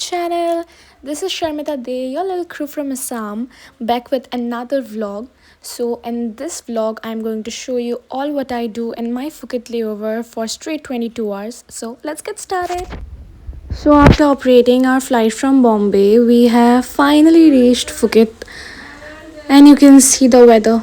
channel. This is Sharmita Dey, your little crew from Assam, back with another vlog. So, in this vlog, I'm going to show you all what I do in my Phuket layover for straight 22 hours. So, let's get started. So, after operating our flight from Bombay, we have finally reached Phuket, and you can see the weather.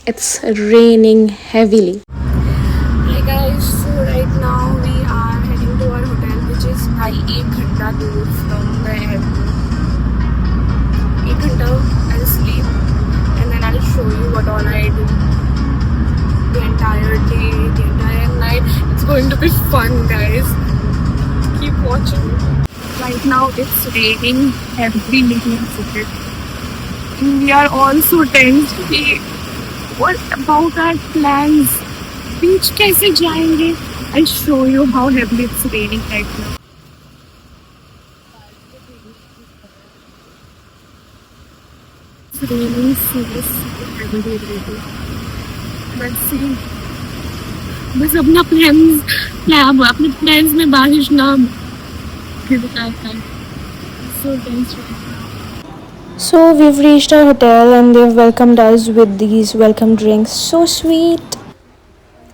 It's raining heavily. Hi guys, so right now we are heading to our hotel, which is by 1 घंटा दूर from the airport. 1 घंटा I'll sleep and then I'll show you what all I do the entire day, the entire night. It's going to be fun, guys. Keep watching. Right now it's raining heavily in Phuket. We are all so tense. What about our plans? बीच कैसे जाएंगे? I'll show you how heavily it's raining right now. It's raining seriously heavily. Let's see. बस अपने plans में बारिश ना गिरता है. So tense right now. So we've reached our hotel and they've welcomed us with these welcome drinks. So sweet.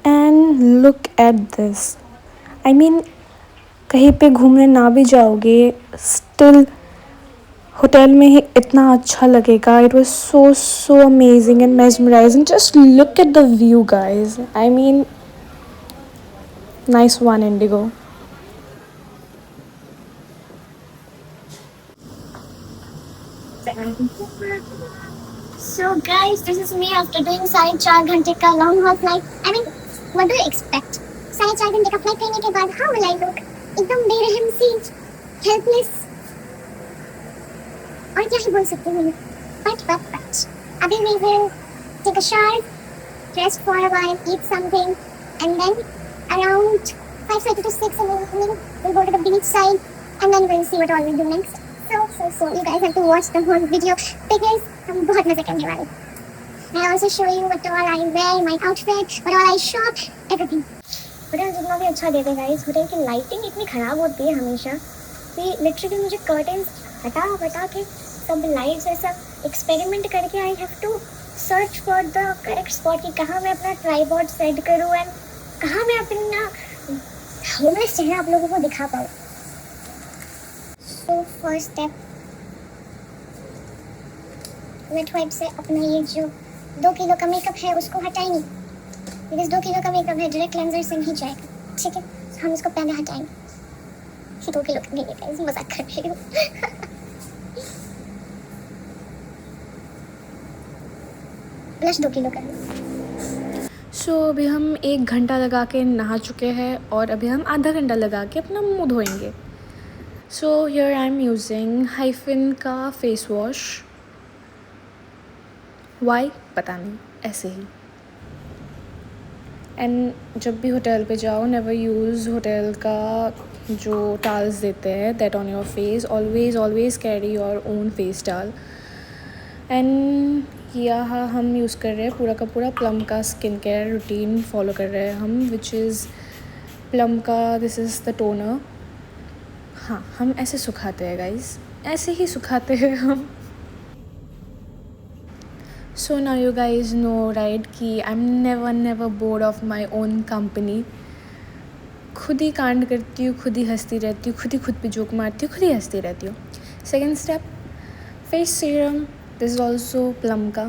And look at this. I mean, कहीं पे घूमने ना भी जाओगे, still होटल में ही इतना अच्छा लगेगा. It was so amazing and mesmerizing. Just look at the view, guys. I mean, nice one, Indigo. So guys, this is me after doing 4.5 घंटे का long haul flight. I mean, what do you expect? 4.5 घंटे का flight करने के बाद how will I look? एकदम बेरहम सी, helpless. और क्या ही बोल सकती हूँ? But. अभी we will take a shower, rest for a while, eat something, and then around 5:30 to 6 in the evening we'll go to the beach side, and then we'll see what all we do next. So you guys have to watch the whole video because हम बहुत मजे करने वाले. I also show you what all I wear, my outfit, what all I shop, everything. Hotel जितना भी अच्छा देते guys, hotel की लाइटिंग इतनी खराब होती है हमेशा कि लिटरली मुझे कर्टेन्स हटा के सब लाइट्स ऐसा एक्सपेरिमेंट करके I have to search for the correct spot कि कहाँ मैं अपना ट्राइपॉड सेट करूँ एंड कहाँ मैं अपना होमलेस चेहरा आप लोगों को दिखा पाऊँ. So first step, wait wipe से अपना ये जो 2 किलो का मेकअप है उसको हटाएंगे बिकॉज 2 किलो का मेकअप है डायरेक्ट क्लेंजर से नहीं जाएगा. ठीक है, हम इसको पहले हटाएंगे. 2 किलो का नहीं है, मजाक कर रही हूँ. प्लस 2 किलो का. सो अभी हम 1 घंटा लगा के नहा चुके हैं और अभी हम आधा घंटा लगा के अपना मुंह धोएंगे. So here I am using Hyphen का फेस वॉश. वाई पता नहीं, ऐसे ही. एंड जब भी होटल पे जाओ, नेवर यूज़ होटल का जो टाल्स देते हैं that on your face. Always carry your own face टाल. एंड यहाँ हम यूज़ कर रहे हैं पूरा का पूरा प्लम का स्किन केयर रूटीन फॉलो कर रहे हैं हम, विच इज़ प्लम का दिस इज़ द टोनर. हाँ, हम ऐसे सुखाते हैं गाइस, ऐसे ही सुखाते हैं हम. So now you guys know right कि I am never bored of my own company. खुद ही कांड करती हूँ, खुद ही हंसती रहती हूँ, खुद पे जोक मारती हूँ, खुद ही हंसती रहती हूँ. Second step, face serum. This is also Plum का.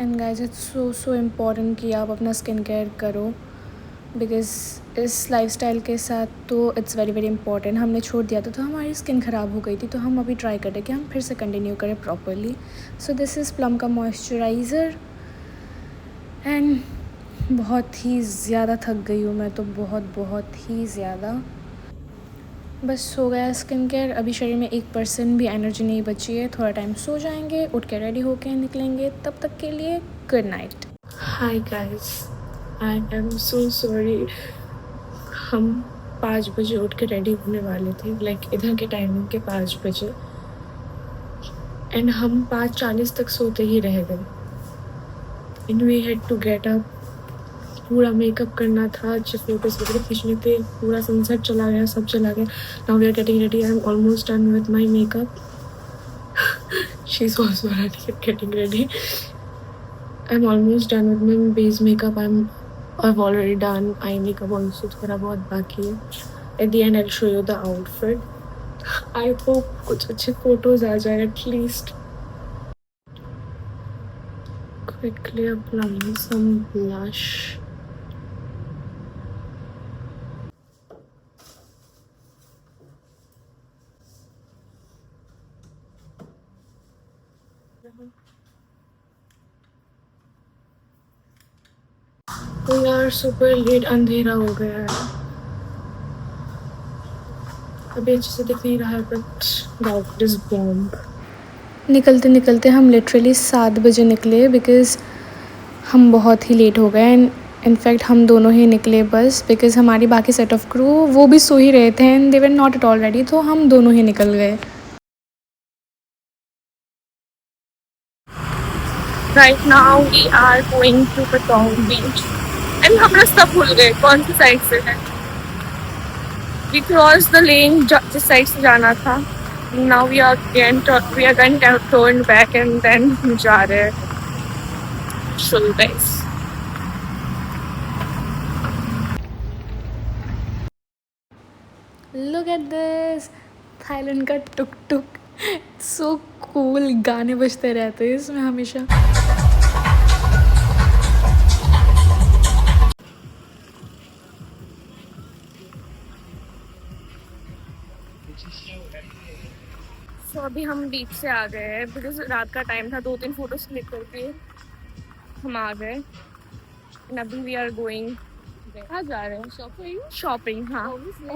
And guys it's so important कि आप अपना स्किन केयर करो बिकॉज़ इस लाइफस्टाइल के साथ तो इट्स वेरी इम्पॉर्टेंट. हमने छोड़ दिया था तो हमारी स्किन ख़राब हो गई थी, तो हम अभी ट्राई कर रहे हैं कि हम फिर से कंटिन्यू करें properly. So this is plum का मॉइस्चराइज़र. एंड बहुत ही ज़्यादा थक गई हूँ मैं तो, बहुत ही ज़्यादा. बस हो गया स्किन केयर. अभी शरीर में 1% भी एनर्जी नहीं बची है. थोड़ा टाइम सो जाएंगे, उठ के रेडी होके निकलेंगे. तब तक के लिए good night. Hi guys, I am so sorry. हम 5 बजे उठ के रेडी होने वाले थे, लाइक इधर के टाइमिंग के 5 बजे. एंड हम 5:40 तक सोते ही रह गए. And we had to get up पूरा मेकअप करना था, अच्छे फोटोज वगैरह खींचने थे, पूरा सनसेट चला गया, सब चला गया. Now we are getting ready. I am almost done with my makeup. She is also getting ready. I'm almost done with my base makeup. I've already done eye makeup also. थोड़ा बहुत बाकी है. At the end I'll show you the outfit. I hope कुछ अच्छे photos आ जाए at least. Quickly applying some blush. तो यार super late अंधेरा हो गया है, अभी अच्छे से दिख नहीं रहा है, बट डाउट इज बॉम्ब. निकलते निकलते हम लिटरली 7 बजे निकले बिकॉज़ हम बहुत ही लेट हो गए. एंड इनफैक्ट हम दोनों ही निकले बस बिकॉज़ हमारी बाकी सेट ऑफ क्रू वो भी सो ही रहे थे and they were not at all ready, तो हम दोनों ही निकल गए. Right now we are going to Patong Beach and हम रास्ता भूल गए कौन सी साइड से है. We crossed the lane जिस साइड से जाना था. Now we are going to turn back and then जा रहे हैं. Show you guys. Look at this Thailand का टुक टुक. So cool. गाने बजते रहते हैं इसमें हमेशा. तो अभी हम बीच से आ गए हैं बिकॉज रात का टाइम था. 2-3 फोटोज क्लिक करके हम आ गए. एंड अभी वी आर गोइंग. कहाँ जा रहे हैं? शॉपिंग. हाँ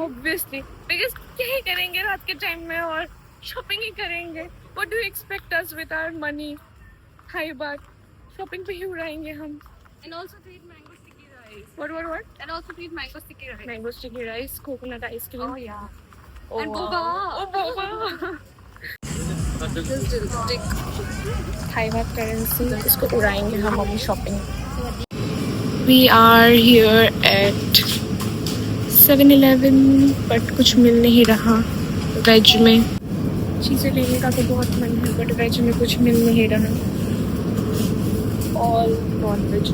ऑब्वियसली बिकॉज क्या ही करेंगे रात के टाइम में और शॉपिंग ही करेंगे. What do you expect us with our money? हाई बात शॉपिंग पे ही उड़ाएंगे हम. And also to eat mango sticky rice. What? And also to eat mango sticky rice. Mango sticky rice, coconut ice cream. Oh yeah. Oh, And wow. boba. Oh, boba. Just stick. Thai baht currency. इसको उड़ाएंगे हम अभी shopping. We are here at 7-Eleven, but कुछ मिल नहीं रहा. Veg में चीज़ें लेने का तो बहुत मन है बट वेज में कुछ मिल नहीं रहा. All non-veg,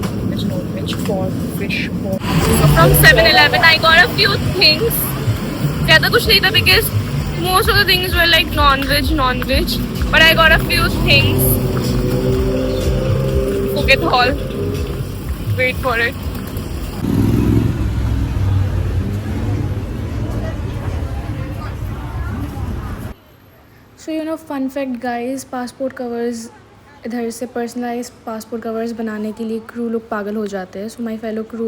non-veg, pork, fish, pork. So from 7-Eleven I got a few things. ज़्यादा कुछ नहीं था because most of the things were like non-veg. But I got a few things. Phuket Hall. Wait for it. So you know, fun fact guys, passport covers इधर से personalise passport covers बनाने के लिए crew लोग पागल हो जाते हैं. So my fellow crew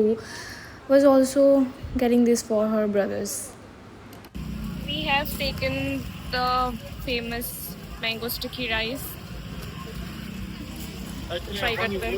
was also getting this for her brothers. We have taken the famous mango sticky rice. Try करते हैं.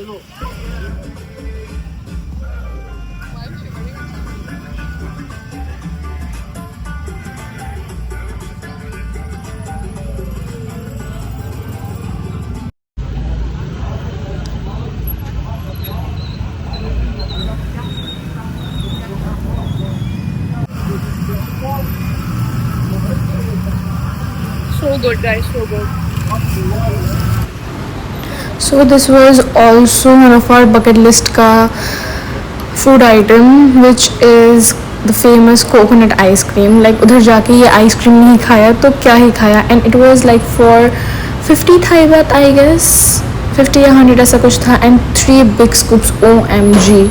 So good guys, so good. So this was also one of our bucket list का food item which is the famous coconut ice cream. Like उधर जाके ये ice cream नहीं खाया तो क्या ही खाया. And it was like for 50 Thai baht I guess. 50 या 100 ऐसा कुछ था. And 3 big scoops. OMG.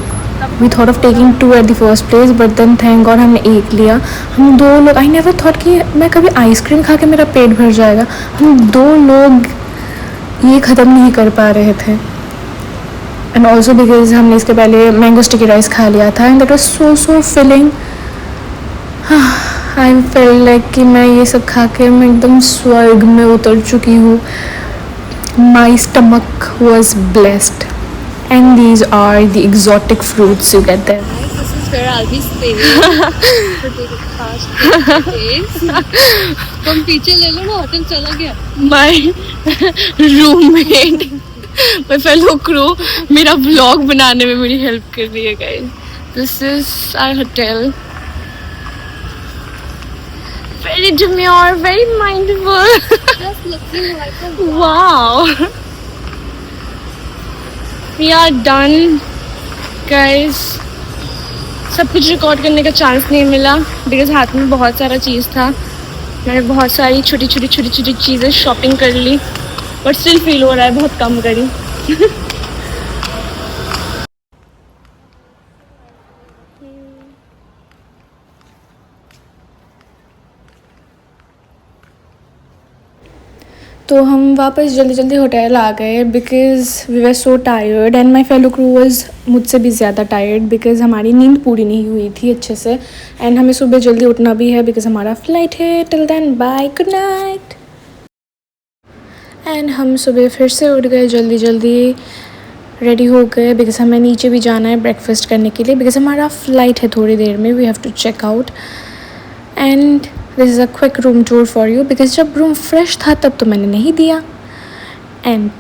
We thought of taking 2 at the first place but then thank God हमने 1 लिया. हम 2 लोग. I never thought कि मैं कभी आइसक्रीम खा के मेरा पेट भर जाएगा. हम 2 लोग ये ख़त्म नहीं कर पा रहे थे. एंड ऑल्सो बिकॉज हमने इसके पहले मैंगो स्टिकी राइस खा लिया था and that was so filling. I feel like कि मैं ये सब खा के मैं एकदम स्वर्ग में उतर चुकी हूँ. My stomach was blessed. And these are the exotic fruits you get there. This is where I'll be staying. To take a fast taste. तुम पीछे ले लो ना, होटल चला गया. My roommate my fellow crew मेरा व्लॉग बनाने में मेरी हेल्प कर रही है guys. This is our hotel. Very demure, very mindful. Just looking like a Wow. We are done, guys. सब कुछ रिकॉर्ड करने का चांस नहीं मिला बिकॉज हाथ में बहुत सारा चीज़ था. मैंने बहुत सारी छोटी छोटी चीज़ें शॉपिंग कर ली बट स्टिल फील हो रहा है बहुत कम करी. तो हम वापस जल्दी जल्दी होटल आ गए because we were so tired and my fellow crew was मुझसे भी ज़्यादा टायर्ड बिकॉज़ हमारी नींद पूरी नहीं हुई थी अच्छे से एंड हमें सुबह जल्दी उठना भी है बिकॉज़ हमारा फ़्लाइट है. Till then bye, good night. And हम सुबह फिर से उठ गए जल्दी जल्दी, रेडी हो गए बिकॉज़ हमें नीचे भी जाना है ब्रेकफास्ट करने के लिए बिकॉज़ हमारा फ़्लाइट है थोड़ी देर में. We have to check out and this is a quick room tour for you because जब रूम फ्रेश था तब तो मैंने नहीं दिया. And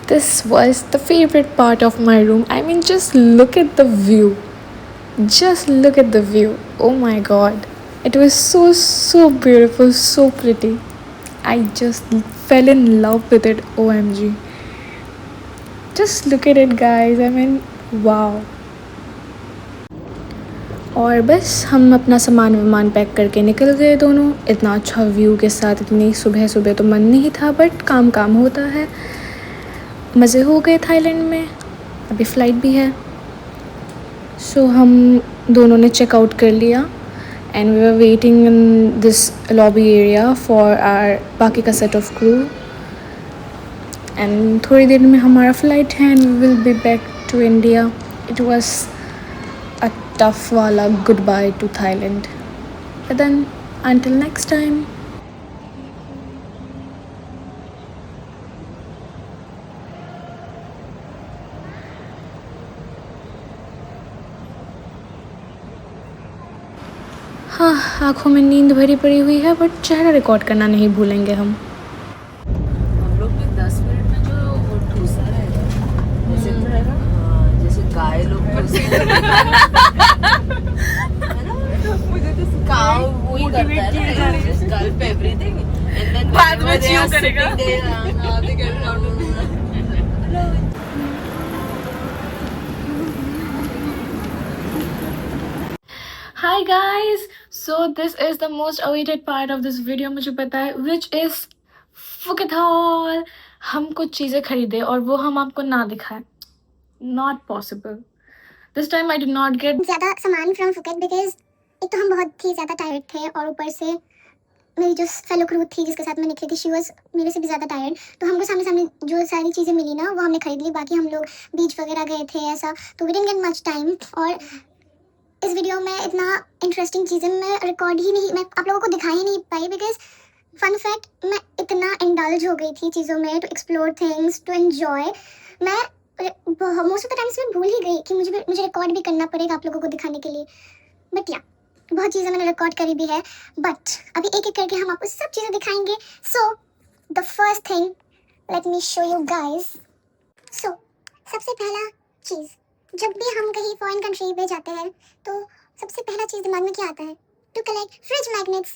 this was the favourite part of my room. I mean just look at the view, just look at the view. Oh my god, it was so beautiful, so pretty. I just fell in love with it. OMG, just look at it guys. I mean wow. और बस हम अपना सामान pack करके निकल गए दोनों. इतना अच्छा व्यू के साथ इतनी सुबह सुबह तो मन नहीं था बट काम होता है. मज़े हो गए थाईलैंड में. अभी फ़्लाइट भी है. सो हम दोनों ने चेकआउट कर लिया and we were waiting in this lobby area for our बाकी का सेट ऑफ क्रू. एंड थोड़ी देर में हमारा फ़्लाइट है and we will be back to India. It was a tough wala goodbye to Thailand. But then until next time. हाँ, आँखों में नींद भरी पड़ी हुई है बट चेहरा रिकॉर्ड करना नहीं भूलेंगे हम. हम लोग भी 10 मिनट में जो वो ठूसा रहेगा जैसे हाँ, जैसे गाय लोग मुझे तो काव वो ही करता है ना just gulp everything and then बाद में च्यू करेगा. हां they get out of Hi guys, so this is the most awaited part of this video. मुझे पता है which is Phuket Haul. हम कुछ चीज़ें खरीदे और वो हम आपको ना दिखाएं. Not possible. This time I did not get ज़्यादा सामान फ्रॉम फुकेट बिकॉज एक तो हम बहुत ही ज़्यादा टायर्ड थे और ऊपर से मेरी जो फेलो क्रू थी जिसके साथ मैं निकली थी शी वॉज मेरे से भी ज़्यादा टायर्ड. तो हमको सामने सामने जो सारी चीज़ें मिली ना वो हमने खरीद ली. बाकी हम लोग बीच वगैरह गए थे ऐसा तो we didn't get much time. और इस वीडियो में इतना इंटरेस्टिंग चीज़ें मैं रिकॉर्ड ही नहीं, मैं आप लोगों को दिखा ही नहीं पाई बिकॉज फन फैक्ट मैं इतना इंडल्ज हो गई थी चीज़ों में to explore things to enjoy. मैं मोस्ट ऑफ द टाइम्स मैं भूल ही गई कि मुझे रिकॉर्ड भी करना पड़ेगा आप लोगों को दिखाने के लिए. बट या बहुत चीज़ें मैंने रिकॉर्ड करी भी है बट अभी एक एक करके हम आपको सब चीज़ें दिखाएंगे. So the first thing let me show you guys. So सबसे पहला चीज़ जब भी हम कहीं फॉरेन कंट्री पे जाते हैं तो सबसे पहला चीज़ दिमाग में क्या आता है? To collect fridge magnets.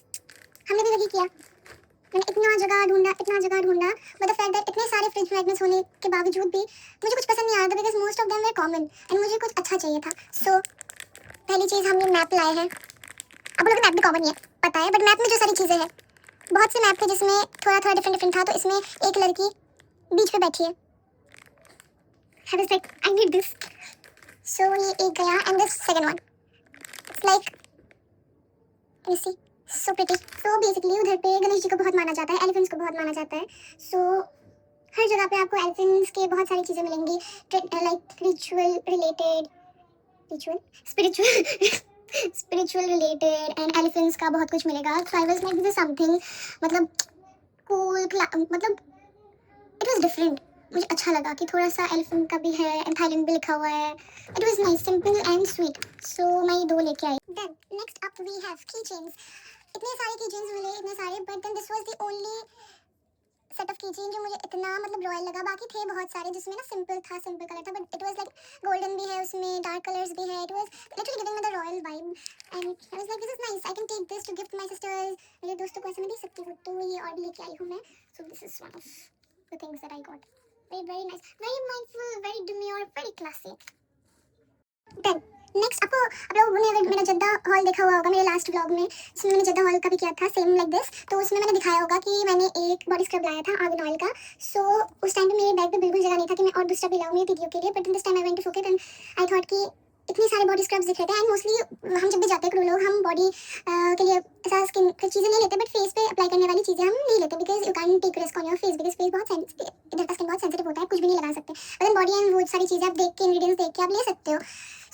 हमने भी वही किया. मैंने इतना जगह ढूंढा बट द फैक्ट दैट इतने सारे फ्रिज मैग्नेट्स होने के बावजूद भी मुझे कुछ पसंद नहीं आया था because most of them were common and मुझे कुछ अच्छा चाहिए था. सो पहली चीज़ हमने मैप लाए हैं. अब लोग मैप भी कॉमन ही है पता है बट मैप में जो सारी चीज़ें हैं बहुत से मैप थे जिसमें थोड़ा डिफरेंट था. तो इसमें एक लड़की बीच पे बैठी है. I was like, I need this. So ये एक गया and this second one. It's like, you see, so pretty. So basically उधर पे गणेश जी को बहुत माना जाता है, एलिफेंट्स को बहुत माना जाता है. So हर जगह पे आपको एलिफेंट्स के बहुत सारी चीज़ें मिलेंगी like spiritual related and elephants का बहुत कुछ मिलेगा. So I was like this is something मतलब cool मतलब it was different. मुझे अच्छा लगा कि थोड़ा सा एलिफेंट का भी है एंड थाईलैंड भी लिखा हुआ है. It was nice, simple and sweet. So मैं ये 2 लेके आई. Then next up we have key chains. इतने सारे की चेन्स मिले इतने सारे but then this was the only set of keychain जो मुझे इतना मतलब रॉयल लगा। बाकी थे बहुत सारे जिसमें ना सिंपल कलर था, but it was like golden भी है उसमें, डार्क कलर्स भी है। It was literally giving me the royal vibe and I was like this is nice, I can take this to gift my sisters. मेरे दोस्तों को ऐसे मैं दे सकती हूँ, तो ये और लेके आई हूँ मैं। So this is one of the things that I got. Very nice, very mindful, very demure, very classy. Then next आप लोगों ने अगर मेरा जद्दा हॉल देखा हुआ होगा मेरे लास्ट व्लॉग में, जिसमें मैंने जद्दा हॉल का भी किया था सेम लाइक दिस, तो उसमें मैंने दिखाया होगा कि मैंने एक बॉडी स्क्रब लाया था आर्गन ऑयल का। सो उस टाइम पे मेरे बैग पे बिल्कुल जगह नहीं था कि मैं और दूसरा भी लाऊं मेरी दीदियों के लिए, but this time I went to forget and I thought कि इतने सारे बॉडी स्क्रब्स दिख रहे थे। एंड मोस्टली हम जब भी जाते हैं क्रू लोग, हम बॉडी के लिए ऐसा स्किन की चीज़ें नहीं लेते, बट फेस पे अप्लाई करने वाली चीज़ें हम नहीं लेते, because you can take risk on your face, because face बहुत इधर का स्किन बहुत सेंसिटिव होता है, कुछ भी नहीं लगा सकते। बट बॉडी एंड वो सारी चीज़ें आप देख के, इंग्रीडियंट्स देख के आप ले सकते हो।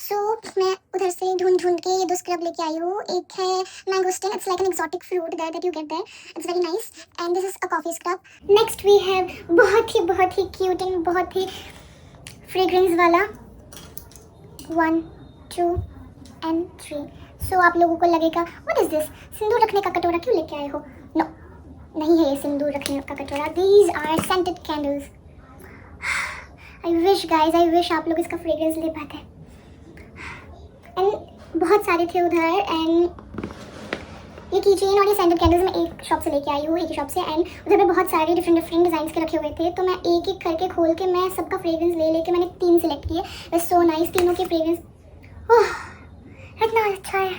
सो मैं उधर से ढूंढ के ये 2 स्क्रब लेके आई हूँ। एक है mangosteen, it's like an exotic fruit that you get there, it's very nice, and this is a coffee scrub. Next we have बहुत ही क्यूट एंड बहुत ही फ्रेग्रेंस वाला 1 2 and 3। सो आप लोगों को लगेगा व्हाट इज दिस, सिंदूर रखने का कटोरा क्यों लेके आए हो? नो, नहीं है ये सिंदूर रखने का कटोरा। These are scented candles. I wish guys, I wish आप लोग इसका फ्रेग्रेंस ले पाते। एंड बहुत सारे थे उधर, एंड ये कीचेन और ये सेंटेड कैंडल्स मैं एक शॉप से लेके आई हूँ, एक ही शॉप से। एंड उधर पे बहुत सारे डिफरेंट डिज़ाइन के रखे हुए थे, तो मैं एक एक करके खोल के मैं सबका फ्रेग्रेंस लेके मैंने 3 सिलेक्ट किए। बस सो नाइस, तीनों के फ्रेग्रेंस इतना अच्छा है,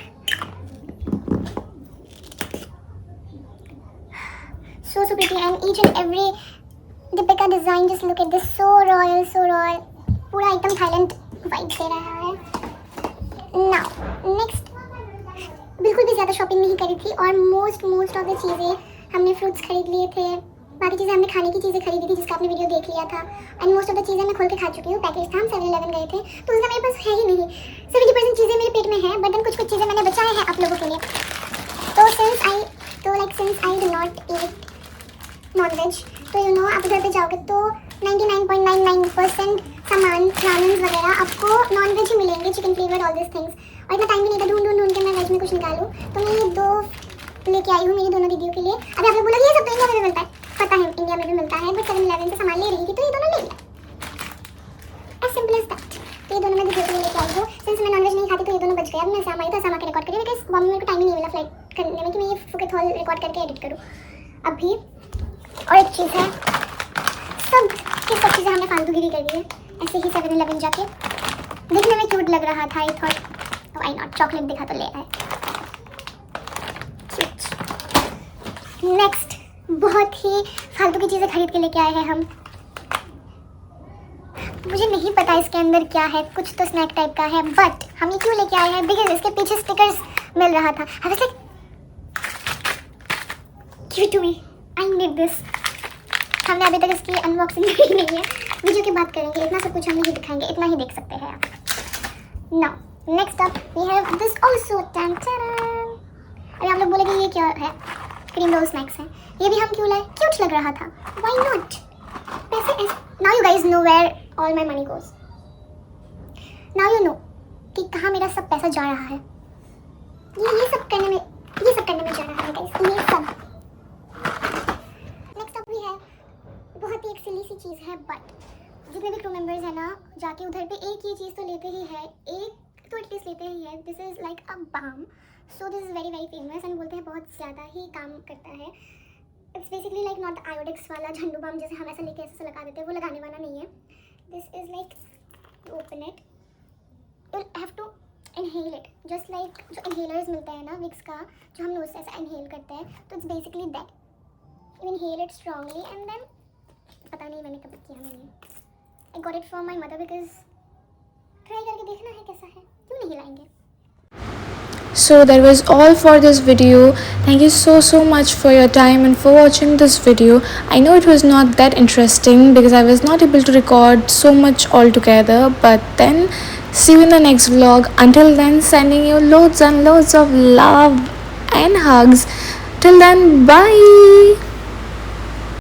so pretty, and each and every डिब्बे का design, just look at this, so royal, पूरा एकदम थाईलैंड वाइब दे रहा है। नाउ नेक्स्ट, बिल्कुल भी ज़्यादा शॉपिंग नहीं करी थी, और मोस्ट ऑफ द चीज़ें हमने फ्रूट्स खरीद लिए थे, बाकी चीज़ें हमने खाने की चीज़ें खरीदी थी जिसका आपने वीडियो देख लिया था। एंड मोस्ट ऑफ द चीज़ें मैं खोल के खा चुकी हूँ। पैकेज था, हम 7-Eleven गए थे, तो उसका मेरे पास है ही नहीं। 70% चीज़ें मेरे पेट में है, बट देन कुछ चीज़ें मैंने बचाए हैं आप लोगों के लिए। तो since I do not eat non veg, तो यू नो आप उधर पे जाओगे तो 99.99% सामान, रामेन वगैरह आपको नॉन-वेज ही मिलेंगे, chicken flavour, all this things. और इतना टाइम भी नहीं था ढूंढ के मैं वेज में कुछ निकालूँ, तो मैं ये 2 लेके आई हूँ मेरी दोनों दीदियों के लिए। अभी आप लोग बोलोगे ये सब तो इंडिया में भी मिलता है, पता है इंडिया में भी मिलता है, बट 7-Eleven से सामान ले रही थी तो ये दोनों ले लिया, एज सिंपल एज दैट। तो ये दोनों मैं दीदियों के लिए लेके आई हूँ। सिंस मैं नॉनवेज नहीं खाती तो ये दोनों बच गए। अब मैं सामा आई तो सामा के रिकॉर्ड करिए, बिकॉज बॉम्बे में मेरे को टाइम ही नहीं मिला फ्लाइट करने में कि मैं ये फुकेट हॉल रिकॉर्ड करके एडिट करूँ अभी। और एक चीज़ है, सब चीज़ें हमने फालतूगिरी कर दी है ऐसे ही 7-Eleven जाके। देखने में क्यूट लग रहा था, I thought why not, chocolate दिखा तो ले आए। नेक्स्ट, बहुत ही फालतू की चीज़ें खरीद के लेके आए हैं हम। मुझे नहीं पता इसके अंदर क्या है, कुछ तो स्नैक टाइप का है, बट हम ये क्यों लेके आए हैं, बिकॉज इसके पीछे स्टिकर्स मिल रहा था। I was like give to me, I need this. हमने अभी तक इसकी अनबॉक्सिंग की नहीं है, वीडियो की बात करेंगे, इतना सब कुछ हम नहीं दिखाएंगे, इतना ही देख सकते हैं आप। Now next up we have this also. अरे आप लोग बोलेंगे ये क्या है, क्रीम रोल स्नैक्स हैं, ये भी हम क्यों लाए, क्यूट लग रहा था, व्हाई नॉट। पैसे now you guys know where all my money goes, now you know कि कहाँ मेरा सब पैसा जा रहा है। ये सब करने में जा रहा है गाइज, ये सब। नेक्स्ट अप भी है बहुत ही एक सिली सी चीज़ है, बट जितने भी क्रू मेंबर्स हैं ना, जाके उधर पे एक ये चीज़ तो लेते ही है, एक तो एटलीस्ट लेते ही है। This is like a balm, so this is very famous, and बोलते हैं बहुत ज़्यादा ही काम करता है। It's basically like not Iodex वाला झंडू बाम जैसे हम ऐसा लेके ऐसे लगा देते हैं, वो लगाने वाला नहीं है। This is like open it, you have to inhale it, just like जो इनहेलर्स मिलते हैं ना विक्स का, जो हम नोज से ऐसा इनहेल करते हैं, तो it's basically that. You inhale it strongly and then, पता नहीं मैंने कभी किया नहीं, I got it from my mother, because try करके देखना है कैसा है, क्यों नहीं लाएंगे। So that was all for this video. Thank you so much for your time and for watching this video. I know it was not that interesting because I was not able to record so much all together, but then see you in the next vlog. Until then, sending you loads and loads of love and hugs. Till then, bye.